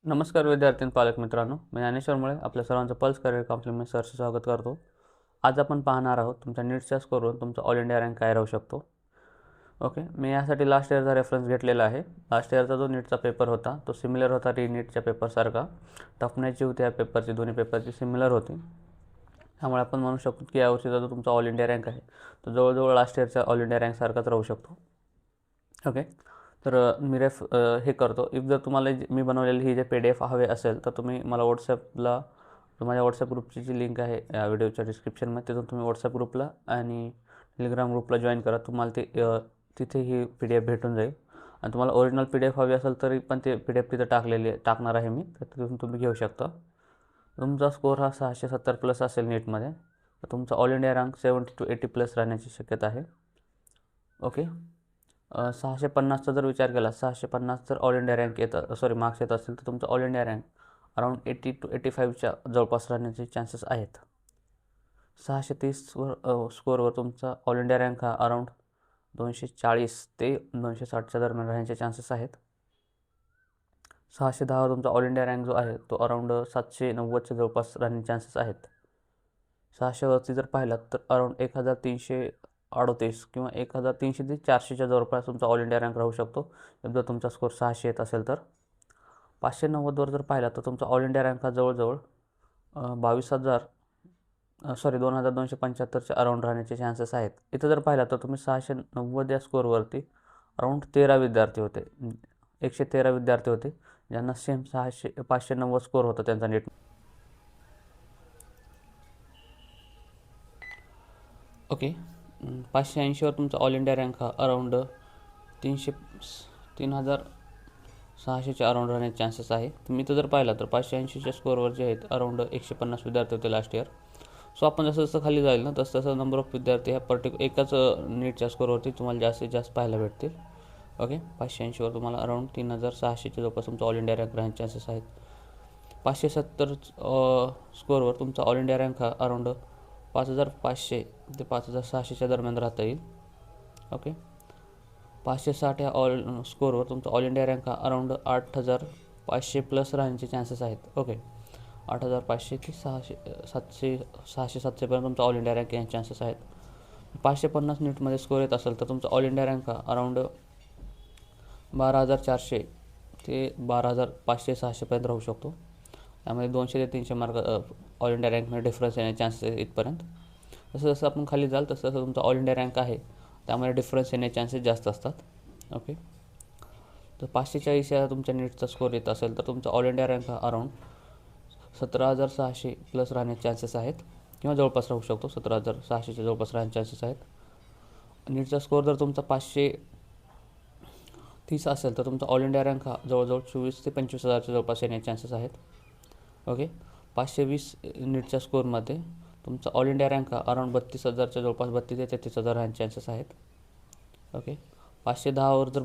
नमस्कार विद्यार्थी आणि पालक मित्रांनो, मी ज्ञानेश्वर मुळे आपल्या सर्वांचं पल्स करिअर काउन्सिलिंग सरचे स्वागत करतो. आज आपण पाहणार आहोत तुमच्या नीटच्या स्कोरवरून तुमचा ऑल इंडिया रँक काय राहू शकतो. ओके, मी यासाठी लास्ट इयरचा रेफरन्स घेतलेला आहे. लास्ट इयरचा जो नीटचा पेपर होता तो सिमिलर होता नीटच्या पेपरसारखा. टफनेस जी होती या पेपरची दोन्ही पेपरची सिमिलर होती. त्यामुळे आपण म्हणू शकतो की यावर्षीचा जो तुमचा ऑल इंडिया रँक आहे तो जवळजवळ लास्ट इयरच्या ऑल इंडिया रँकसारखाच राहू शकतो. ओके, तर मी हे करतो. इफ जर तुम्हाला मी बनवलेली ही जे PDF हवे असेल तर तुम्ही मला व्हॉट्सॲपला माझ्या व्हॉट्सॲप ग्रुपची जी लिंक आहे या व्हिडिओच्या डिस्क्रिप्शनमध्ये, तिथून तुम्ही व्हॉट्सॲप ग्रुपला आणि टेलिग्राम ग्रुपला जॉईन करा. तुम्हाला ते तिथे ही PDF भेटून जाईल. आणि तुम्हाला ओरिजिनल PDF हवी असेल तरी पण ते PDF तिथं टाकणार आहे मी, तर तिथून तुम्ही घेऊ शकता. तुमचा स्कोर हा 670 प्लस असेल नीटमध्ये तर तुमचा all India rank 70 to 80 plus राहण्याची शक्यता आहे. ओके, 650चा जर विचार केला, 650 जर ऑल इंडिया रँक मार्क्स येत असतील तर तुमचा all India rank around 80 to 85च्या जवळपास राहण्याचे चान्सेस आहेत. 630वर स्कोअरवर तुमचा ऑल इंडिया रँक हा अराऊंड 240 ते 260च्या दरम्यान राहण्याचे चान्सेस आहेत. 610वर तुमचा ऑल इंडिया रँक जो आहे तो अराऊंड 790च्या जवळपास राहण्याचे चान्सेस आहेत. 600वरती जर पाहिलात तर अराऊंड 1338 किंवा 1300 ते 400च्या जवळपास तुमचा ऑल इंडिया रँक राहू शकतो जर तुमचा स्कोर 600 येत असेल तर. 590वर जर पाहिला तर तुमचा ऑल इंडिया रँक हा जवळजवळ 2275च्या अराऊंड राहण्याचे चान्सेस आहेत. इथं जर पाहिला तर तुम्ही 690 या स्कोअरवरती अराऊंड 13 विद्यार्थी होते, 113 विद्यार्थी होते ज्यांना सेम 590 स्कोअर होता त्यांचा नीट. ओके, 580वर तुमचा ऑल इंडिया रँक हा अराऊंड 3600च्या अराऊंड राहण्याचे चान्सेस आहे. तुम्ही इथं जर पाहिला तर 580च्या स्कोअरवर जे आहेत अराऊंड 150 विद्यार्थी होते लास्ट इयर. सो आपण जसं जसं खाली जाईल ना तसं तसं नंबर ऑफ विद्यार्थी ह्या एकाच नीटच्या स्कोअरवरती तुम्हाला जास्तीत जास्त पाहायला भेटतील. ओके, 580वर तुम्हाला अराऊंड 3600च्या जवळपास तुमचा ऑल इंडिया रँक राहण्याचे चान्सेस आहेत. 570 स्कोअरवर तुमचा ऑल इंडिया रँक हा अराऊंड 5500 ते 5600च्या दरम्यान राहता येईल. ओके, 560 या स्कोअरवर तुमचा ऑल इंडिया रँक हा अराऊंड 8500 प्लस राहण्याचे चान्सेस आहेत. ओके, 8500 ते 700पर्यंत तुमचा ऑल इंडिया रँक येण्याचे चान्सेस आहेत. 550 नीटमध्ये स्कोअर येत असेल तर तुमचा ऑल इंडिया रँक हा अराऊंड 12400 ते 12500-600पर्यंत राहू शकतो. त्यामध्ये 200 ते 300 मार्क ऑल इंडिया रँकमध्ये डिफरन्स येण्याचे चान्सेस आहेत इथपर्यंत. जसं जसं आपण खाली जाल तसं तसं तुमचा ऑल इंडिया रँक आहे त्यामध्ये डिफरन्स येण्याचे चान्सेस जास्त असतात. ओके, तर 540 या तुमच्या नीटचा स्कोअर येत असेल तर तुमचा ऑल इंडिया रँक हा अराऊंड 17600 प्लस राहण्याचे चान्सेस आहेत किंवा जवळपास राहू शकतो. 17600च्या जवळपास राहण्याचे चान्सेस आहेत. नीटचा स्कोअर जर तुमचा 530 असेल तर तुमचा ऑल इंडिया रँक हा जवळजवळ 24 ते 25,000च्या जवळपास येण्याचे चान्सेस आहेत. ओके, 520 नीटच्या स्कोअरमध्ये तुमचा ऑल इंडिया रँक हा अराऊंड 32,000च्या जवळपास 32 ते 33,000 राहण्याचे चान्सेस आहेत. ओके, 510वर जर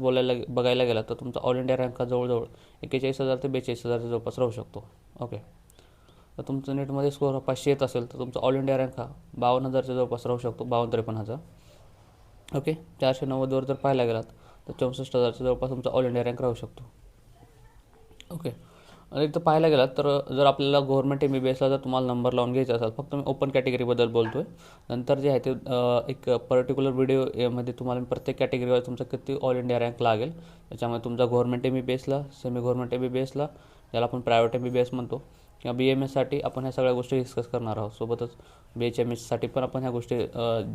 बघायला गेला तर तुमचा ऑल इंडिया रँक हा जवळजवळ 41,000 ते 42,000च्या जवळपास राहू शकतो. ओके, तर तुमचं नीटमध्ये स्कोअर हा 500 येत असेल तर तुमचा ऑल इंडिया रँक हा 52,000च्या जवळपास राहू शकतो, 52-53,000. ओके, 490वर जर पाहायला गेलात तर 64,000च्या जवळपास तुमचा ऑल इंडिया रँक राहू शकतो. ओके, आणि इथं पाहायला गेलात तर जर आपल्याला गव्हर्नमेंट MBBSला जर तुम्हाला नंबर लावून घ्यायचा असेल, फक्त मी ओपन कॅटेगरीबद्दल बोलतो आहे. नंतर जे आहे ते एक पर्टिक्युलर व्हिडिओमध्ये तुम्हाला प्रत्येक कॅटेगरीवर तुमचा किती ऑल इंडिया रँक लागेल, त्याच्यामध्ये तुमचा गव्हर्नमेंट MBBSला, सेमी गव्हर्नमेंट MBBSला, ज्याला आपण प्रायव्हेट MBBS म्हणतो, किंवा BMSसाठी आपण ह्या सगळ्या गोष्टी डिस्कस करणार आहोत. सोबतच BHMSसाठी पण आपण ह्या गोष्टी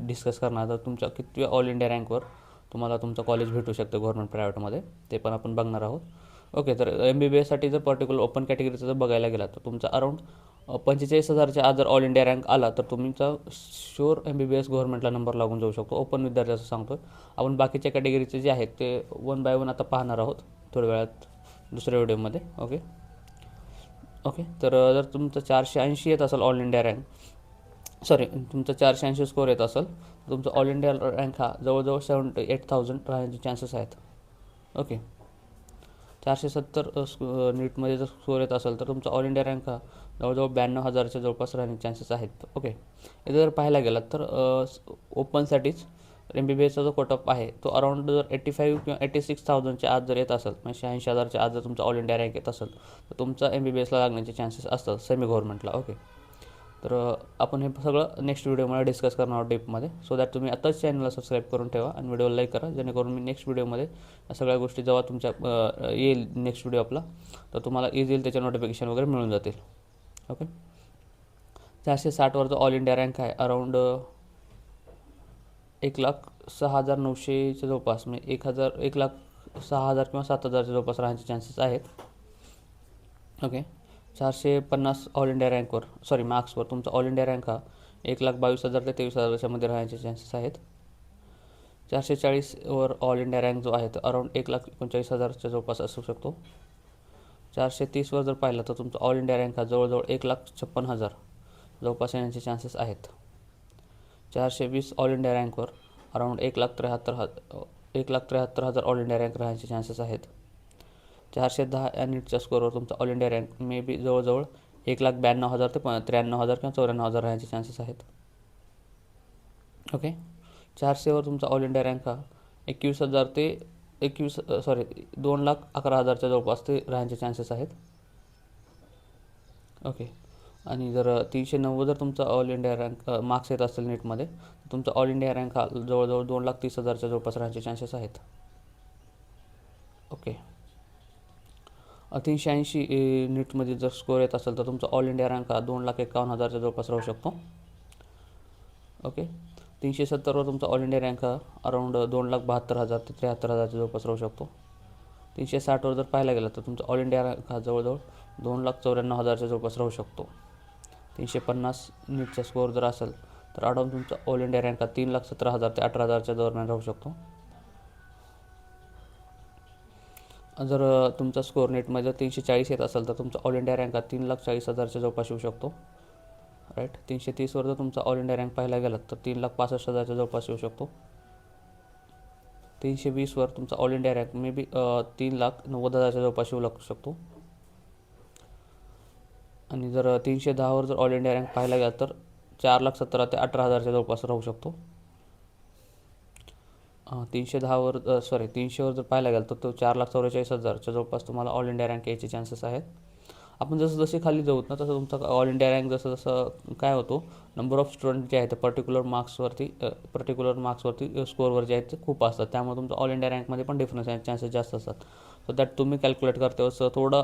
डिस्कस करणार आहोत. तुमच्या किती ऑल इंडिया रँकवर तुम्हाला तुमचं कॉलेज भेटू शकतं गव्हर्नमेंट प्रायव्हेटमध्ये, ते पण आपण बघणार आहोत. ओके, तर MBBSसाठी जर पर्टिक्युलर ओपन कॅटेगरीचं जर बघायला गेला तर तुमचा अराऊंड 45,000च्या आज जर ऑल इंडिया रँक आला तर तुमचा शुअर MBBS गव्हर्नमेंटला नंबर लागून जाऊ शकतो. ओपन विद्यार्थ्याचं सांगतो आहे. आपण बाकीच्या कॅटेगरीचे जे आहेत ते 1 बाय 1 आता पाहणार आहोत थोड्या वेळात दुसऱ्या व्हिडिओमध्ये. ओके, तर जर तुमचं 480 येत असेल ऑल इंडिया रँक, तुमचा 480 स्कोअर येत असेल तर तुमचा ऑल इंडिया रँक हा जवळजवळ 78,000 राहण्याचे चान्सेस आहेत. ओके, 470 नीटमध्ये जर स्कोअर येत असेल तर तुमचा ऑल इंडिया रँक हा जवळजवळ 92,000च्या जवळपास राहण्याचे चान्सेस आहेत. ओके, इथं जर पाहायला गेलात तर ओपनसाठीच तर MBBSचा जो कटऑफ आहे तो अराऊंड जर 85 किंवा 86,000च्या आत जर येत असेल, म्हणजे 86,000च्या आत जर तुमचा ऑल इंडिया रँक येत असेल तर तुमचा MBBSला लागण्याचे चान्सेस असतात सेमी गव्हर्नमेंटला. ओके, तर आपण हे सगळं नेक्स्ट व्हिडिओमध्ये डिस्कस करणार आहोत डीपमध्ये. सो दॅट तुम्ही आताच चॅनलला सबस्क्राईब करून ठेवा आणि व्हिडिओला लाईक करा, जेणेकरून मी नेक्स्ट व्हिडिओमध्ये या सगळ्या गोष्टी जेव्हा तुमच्या येईल नेक्स्ट व्हिडिओ आपला, तर तुम्हाला इझिली त्याच्या नोटिफिकेशन वगैरे मिळून जातील. ओके, 460 जो ऑल इंडिया रँक आहे अराऊंड 1,06,900च्या जवळपास, म्हणजे 1,06,000 किंवा 7,000च्या जवळपास राहण्याचे चान्सेस आहेत. ओके, 450 ऑल इंडिया रँकवर मार्क्सवर तुमचा ऑल इंडिया रँक हा 1,22,000 ते 23,000च्या मध्ये राहण्याचे चान्सेस आहेत. 440वर ऑल इंडिया रँक जो आहे तो अराऊंड 1,39,000च्या जवळपास असू शकतो. 430वर जर पाहिलं तर तुमचा ऑल इंडिया रँक हा जवळजवळ 1,56,000 जवळपास येण्याचे चान्सेस आहेत. 420 ऑल इंडिया रँकवर अराऊंड 1,73,000 ऑल इंडिया रँक राहण्याचे चान्सेस आहेत. 410 या नीटच्या स्कोअरवर तुमचा all India rank may be जवळजवळ 1,92,000 ते 93,000 किंवा 94,000 राहण्याचे चान्सेस आहेत. ओके, 400वर तुमचा ऑल इंडिया रँक हा 21,000 ते 2,11,000च्या जवळपास ते राहण्याचे चान्सेस आहेत. ओके, आणि जर 390 जर तुमचा ऑल इंडिया रँक मार्क्स येत असेल नीटमध्ये तर तुमचा ऑल इंडिया रँक हा जवळजवळ 2,30,000च्या जवळपास राहण्याचे चान्सेस आहेत. ओके, 380 नीटमध्ये जर स्कोअर येत असेल तर तुमचा ऑल इंडिया रँक हा 2,51,000च्या जवळपास राहू शकतो. ओके, 370वर तुमचा ऑल इंडिया रँक हा अराऊंड 2,72,000 ते 73,000च्या जवळपास राहू शकतो. 360वर जर पाहायला गेलं तर तुमचा ऑल इंडिया रँक हा जवळजवळ 2,94,000च्या जवळपास राहू शकतो. 350 नीटचा स्कोअर जर असेल तर अराऊंड तुमचा ऑल इंडिया रँक हा 3,17,000 ते 18,000च्या दरम्यान राहू शकतो. जर तुमचा स्कोअर नेटमध्ये जर 340 येत असेल तर तुमचा ऑल इंडिया रँक हा 3,40,000च्या जवळपास येऊ शकतो. राईट, 330वर जर तुमचा ऑल इंडिया रँक पाहायला गेला तर 3,65,000च्या जवळपास येऊ शकतो. 320वर तुमचा all India rank may be 3,90,000च्या जवळपास येऊ शकतो. आणि जर 310वर जर ऑल इंडिया रँक पाहायला गेला तर 4,17,000 ते 18,000च्या जवळपास राहू शकतो. 300वर जर पाहायला गेला तर तो 4,44,000च्या जवळपास तुम्हाला ऑल इंडिया रँक यायचे चान्सेस आहेत. आपण जसे खाली जाऊत ना तसं तुमचा ऑल इंडिया रँक जसं काय होतो, नंबर ऑफ स्टुडंट जे आहे ते पर्टिक्युलर मार्क्सवरती स्कोअरवर जे आहेत ते खूप असतात, त्यामुळे तुमचा ऑल इंडिया रँकमध्ये पण डिफरन्स आहे चान्सेस जास्त असतात. सो दॅट तुम्ही कॅल्क्युलेट करते असं थोडं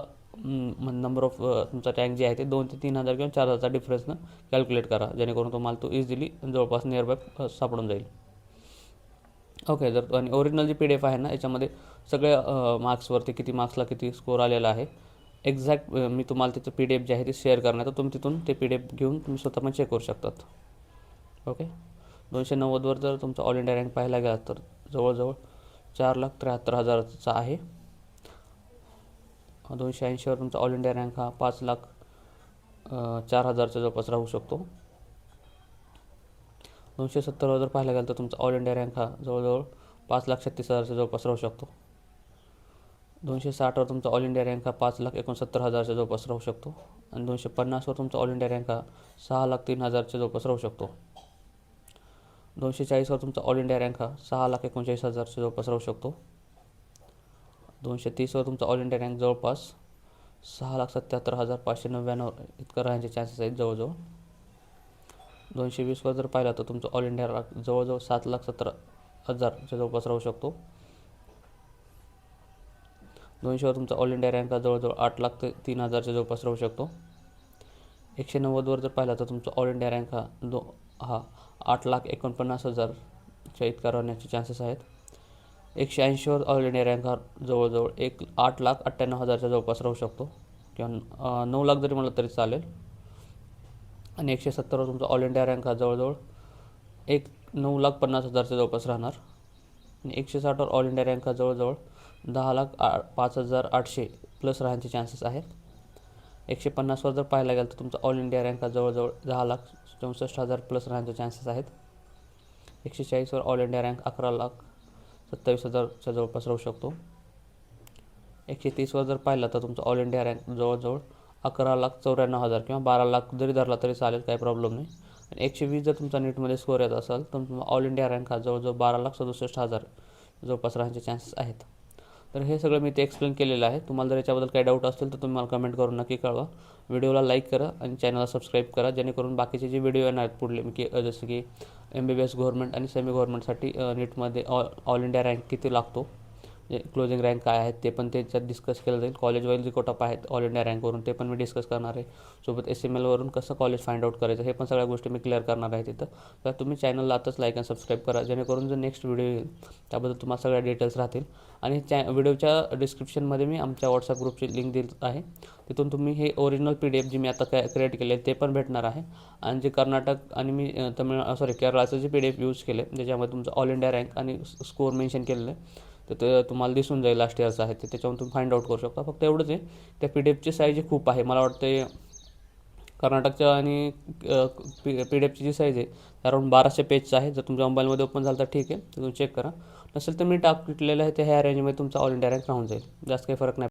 नंबर ऑफ तुमचा रँक जे आहे ते 2,000 ते 3,000 किंवा 4,000चा डिफरन्सनं कॅल्क्युलेट करा, जेणेकरून तुम्हाला तो इझिली जवळपास नियर बाय सापडून जाईल. ओके, जर आणि ओरिजिनल जी PDF आहे ना याच्यामध्ये सगळ्या मार्क्सवरती किती मार्क्सला किती स्कोअर आलेला आहे एक्झॅक्ट मी तुम्हाला तिथं PDF जे आहे ते शेअर करणार, तर तुम्ही तिथून ते PDF घेऊन तुम्ही स्वतः पण चेक करू शकतात. ओके, 290वर जर तुमचा ऑल इंडिया रँक पाहायला गेला तर जवळजवळ 4,73,000चा आहे. 280वर तुमचा ऑल इंडिया रँक हा 5,04,000च्या जवळपास राहू शकतो. 270वर जर पाहायला गेलं तर तुमचा ऑल इंडिया रँक हा जवळजवळ 5,36,000च्या जवळपास राहू शकतो. 260वर तुमचा ऑल इंडिया रँक हा 5,69,000च्या जवळपास राहू शकतो. आणि 250वर तुमचा ऑल इंडिया रँक हा 6,03,000च्या जवळपास राहू शकतो. 240वर तुमचा ऑल इंडिया रँक हा 6,39,000च्या जवळपास राहू शकतो. 230वर तुमचा ऑल इंडिया रँक जवळपास 6,77,599 इतकं राहण्याचे चान्सेस आहेत जवळजवळ. 220वर जर पाहिला तर तुमचा ऑल इंडिया रँक जवळजवळ 7,17,000च्या जवळपास राहू शकतो. 200वर तुमचा ऑल इंडिया रँक हा जवळजवळ 8,03,000च्या जवळपास राहू शकतो. 190वर जर पाहिला तर तुमचा ऑल इंडिया रँक हा 8,49,000च्या इतका राहण्याचे चान्सेस आहेत. 180वर ऑल इंडिया रँक हा जवळजवळ 8,98,000च्या जवळपास राहू किंवा 9 लाख जरी म्हणलं तरी चालेल. आणि 170वर तुमचा ऑल इंडिया रँक हा जवळजवळ 9,50,000च्या जवळपास राहणार. आणि 160वर ऑल इंडिया रँक हा जवळजवळ 10,05,800 प्लस राहण्याचे चान्सेस आहेत. 150वर जर पाहायला गेलं तर तुमचा ऑल इंडिया रँक हा जवळजवळ 10,64,000 प्लस राहण्याचे चान्सेस आहेत. 140वर ऑल इंडिया रँक 11,27,000च्या जवळपास राहू शकतो. 130वर जर पाहिलं तर तुमचा ऑल इंडिया रँक जवळजवळ 11,94,000 किंवा 12 लाख जरी धरला तरी चालेल, काही प्रॉब्लेम नाही. आणि 120 जर तुमचा नीटमध्ये स्कोअर येत असेल तर तुम्हाला ऑल इंडिया रँक हा जवळजवळ 12,67,000 जवळपास राहण्याचे चान्सेस आहेत. तर हे सगळं मी ते एक्सप्लेन केलेलं आहे. तुम्हाला जर याच्याबद्दल काही डाऊट असेल तर तुम्ही मला कमेंट करून नक्की कळवा. व्हिडिओला लाईक करा आणि चॅनलला सबस्क्राईब करा, जेणेकरून बाकीचे जे व्हिडिओ येणार आहेत पुढले की जसं की MBBS गव्हर्नमेंट आणि सेमी गव्हर्नमेंटसाठी नीटमध्ये ऑल इंडिया रँक किती लागतो, क्लोजिंग रँक काय आहेत ते पण त्याच्यात डिस्कस केलं जाईल. कॉलेज वाईज जे कोटअप आहेत ऑल इंडिया रँकवरून ते पण मी डिस्कस करणार आहे. सोबत SMLवरून कसं कॉलेज फाइंड आउट करायचं हे पण सगळ्या गोष्टी मी क्लिअर करणार आहे तिथं. तर तुम्ही चॅनलला आताच लाईक आणि सबस्क्राईब करा, जेणेकरून जो नेक्स्ट व्हिडिओ येईल त्याबद्दल तुम्हाला सगळ्या डिटेल्स राहतील. आणि व्हिडिओच्या डिस्क्रिप्शनमध्ये मी आमच्या व्हॉट्सअप ग्रुपची लिंक दिली आहे. तिथून तुम्ही हे ओरिजिनल PDF जी मी आता क्रिएट केले ते पण भेटणार आहे. आणि जे कर्नाटक आणि मी केरळाचं जे PDF यूज केले ज्याच्यामध्ये तुमचं ऑल इंडिया रँक आणि स्कोअर मेन्शन केलेलं आहे तर ते तुम्हाला दिसून जाईल लास्ट इयरचं आहे ते, त्याच्यावरून तुम्ही फाइंड आउट करू शकता. फक्त एवढंच आहे त्या PDFची साईज खूप आहे. मला वाटते कर्नाटकच्या आणि PDFची जी साईज आहे अराउंड 1200 पेजचं आहे. जर तुमच्या मोबाईलमध्ये ओपन झालं तर ठीक आहे, तर तुम्ही चेक करा. नसेल तर मी टाकलेलं आहे ते ह्या रेंजमध्ये तुमचा ऑल इंडिया रँक राहून जाईल. जास्त काही फरक नाही.